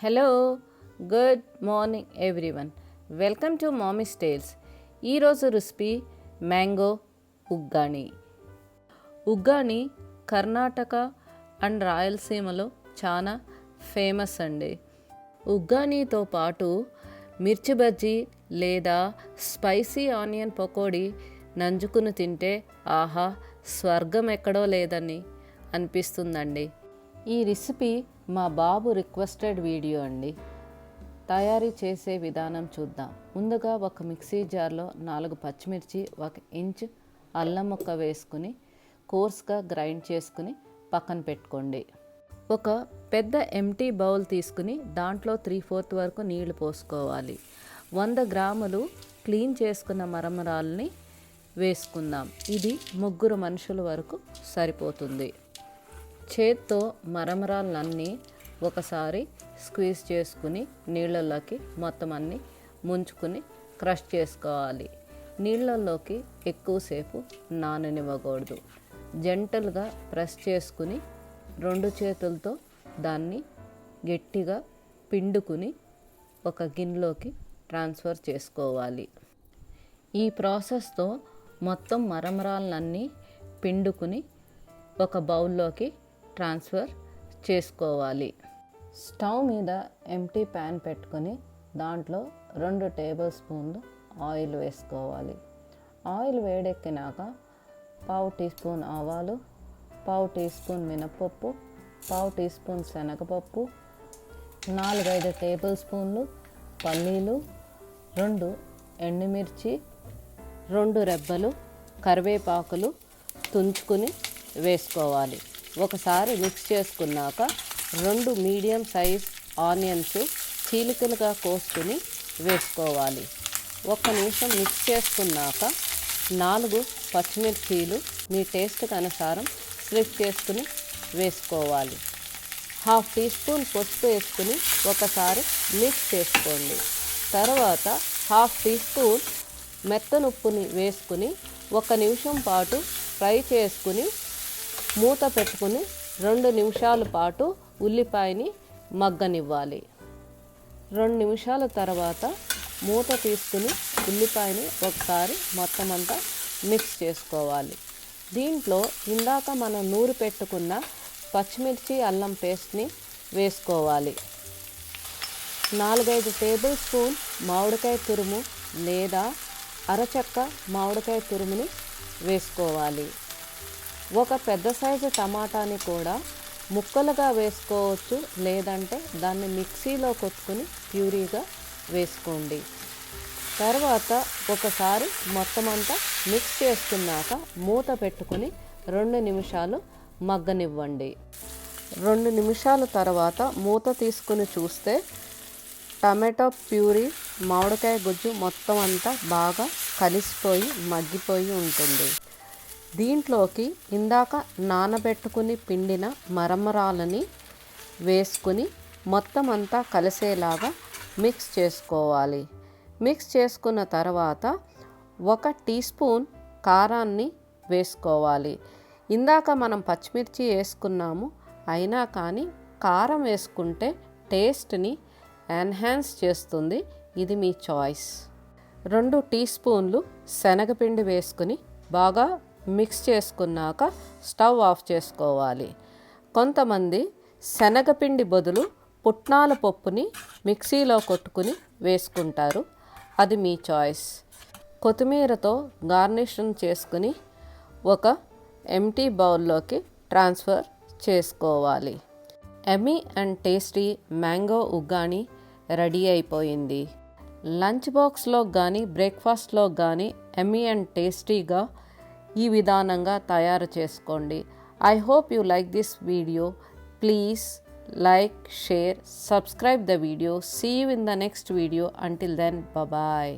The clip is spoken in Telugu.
Hello good morning everyone, welcome to mummy's tales. ఈరోజు recipe mango uggani. Uggani Karnataka and రాయలసీమలో చాలా ఫేమస్ అండి. ఉగ్గానీతో పాటు మిర్చి బజ్జీ లేదా స్పైసీ ఆనియన్ పకోడీ నంజుకుని తింటే ఆహా, స్వర్గం ఎక్కడో లేదని అనిపిస్తుందండి. ఈ రెసిపీ మా బాబు రిక్వెస్టెడ్ వీడియో అండి. తయారీ చేసే విధానం చూద్దాం. ముందుగా ఒక మిక్సీ జార్లో 4 పచ్చిమిర్చి, 1 ఇంచ్ అల్లం ముక్క వేసుకుని కోర్స్గా గ్రైండ్ చేసుకుని పక్కన పెట్టుకోండి. ఒక పెద్ద ఎంటీ బౌల్ తీసుకుని దాంట్లో 3/4 వరకు నీళ్లు పోసుకోవాలి. 100 గ్రాములు క్లీన్ చేసుకున్న మరమరాలని వేసుకుందాం. ఇది 3 మనుషుల వరకు సరిపోతుంది. చేత్తో మరమరాలన్నీ ఒకసారి స్క్వీజ్ చేసుకుని నీళ్ళల్లోకి మొత్తం అన్నీ ముంచుకుని క్రష్ చేసుకోవాలి. నీళ్ళల్లోకి ఎక్కువసేపు నాననివ్వకూడదు. జెంటల్గా ప్రెస్ చేసుకుని 2 చేతులతో దాన్ని గట్టిగా పిండుకుని ఒక గిన్నెలోకి ట్రాన్స్ఫర్ చేసుకోవాలి. ఈ ప్రాసెస్తో మొత్తం మరమరాలన్నీ పిండుకుని ఒక బౌల్లోకి ట్రాన్స్ఫర్ చేసుకోవాలి. స్టవ్ మీద ఎంటీ ప్యాన్ పెట్టుకొని దాంట్లో 2 టేబుల్ స్పూన్లు ఆయిల్ వేసుకోవాలి. ఆయిల్ వేడెక్కినాక 1/2 టీ స్పూన్ ఆవాలు, 1/2 టీ స్పూన్ మినపప్పు, 1/2 టీ స్పూన్ శనగపప్పు, 4-5 టేబుల్ స్పూన్లు పల్లీలు, 2 ఎండుమిర్చి, 2 రెబ్బలు కరివేపాకులు తుంచుకుని వేసుకోవాలి. ఒకసారి మిక్స్ చేసుకున్నాక 2 మీడియం సైజ్ ఆనియన్స్ చీలికలుగా కోసుకుని వేసుకోవాలి. 1 నిమిషం మిక్స్ చేసుకున్నాక 4 పచ్చిమిర్చీలు మీ టేస్ట్కి అనుసారం స్లిప్ చేసుకుని వేసుకోవాలి. 1/2 టీ స్పూన్ పసుపు వేసుకుని ఒకసారి మిక్స్ చేసుకోండి. తర్వాత 1/2 టీ స్పూన్ మెత్తనుప్పుని వేసుకుని 1 నిమిషం పాటు ఫ్రై చేసుకుని మూత పెట్టుకుని 2 నిమిషాల పాటు ఉల్లిపాయని మగ్గనివ్వాలి. 2 నిమిషాల తర్వాత మూత తీసుకుని ఉల్లిపాయని ఒకసారి మొత్తం అంతా మిక్స్ చేసుకోవాలి. దీంట్లో ఇందాక మనం నూరి పెట్టుకున్న పచ్చిమిర్చి అల్లం పేస్ట్ని వేసుకోవాలి. 4-5 టేబుల్ స్పూన్ మామిడికాయ తురుము లేదా అరచెక్క మామిడికాయ తురుముని వేసుకోవాలి. ఒక పెద్ద సైజు టమాటాని కూడా ముక్కలుగా వేసుకోవచ్చు, లేదంటే దాన్ని మిక్సీలో కొట్టుకుని ప్యూరీగా వేసుకోండి. తర్వాత ఒకసారి మొత్తం అంతా మిక్స్ చేసుకున్నాక మూత పెట్టుకుని 2 నిమిషాలు మగ్గనివ్వండి. 2 నిమిషాల తర్వాత మూత తీసుకుని చూస్తే టమాటో ప్యూరీ, మామిడికాయ గుజ్జు మొత్తం అంతా బాగా కలిసిపోయి మగ్గిపోయి ఉంటుంది. దీంట్లోకి ఇందాక నానబెట్టుకుని పిండిన మరమరాలని వేసుకుని మొత్తం అంతా కలిసేలాగా మిక్స్ చేసుకోవాలి. మిక్స్ చేసుకున్న తర్వాత 1 టీ స్పూన్ కారాన్ని వేసుకోవాలి. ఇందాక మనం పచ్చిమిర్చి వేసుకున్నాము, అయినా కానీ కారం వేసుకుంటే టేస్ట్ని ఎన్హాన్స్ చేస్తుంది. ఇది మీ చాయిస్. 2 టీ స్పూన్లు శనగపిండి వేసుకుని బాగా మిక్స్ చేసుకున్నాక స్టవ్ ఆఫ్ చేసుకోవాలి. కొంతమంది శనగపిండి బదులు పుట్నాల పప్పుని మిక్సీలో కొట్టుకుని వేసుకుంటారు. అది మీ చాయిస్. కొత్తిమీరతో గార్నిషింగ్ చేసుకుని ఒక ఎంటీ బౌల్లోకి ట్రాన్స్ఫర్ చేసుకోవాలి. Emmy and tasty mango uggani ready అయిపోయింది. లంచ్ బాక్స్లో కానీ బ్రేక్ఫాస్ట్లో కానీ ఎమ్మీ అండ్ టేస్టీగా ఈ విధానంగా తయారు చేసుకోండి. I hope you like this video. Please like, share, subscribe the video. See you in the next video. Until then, bye bye.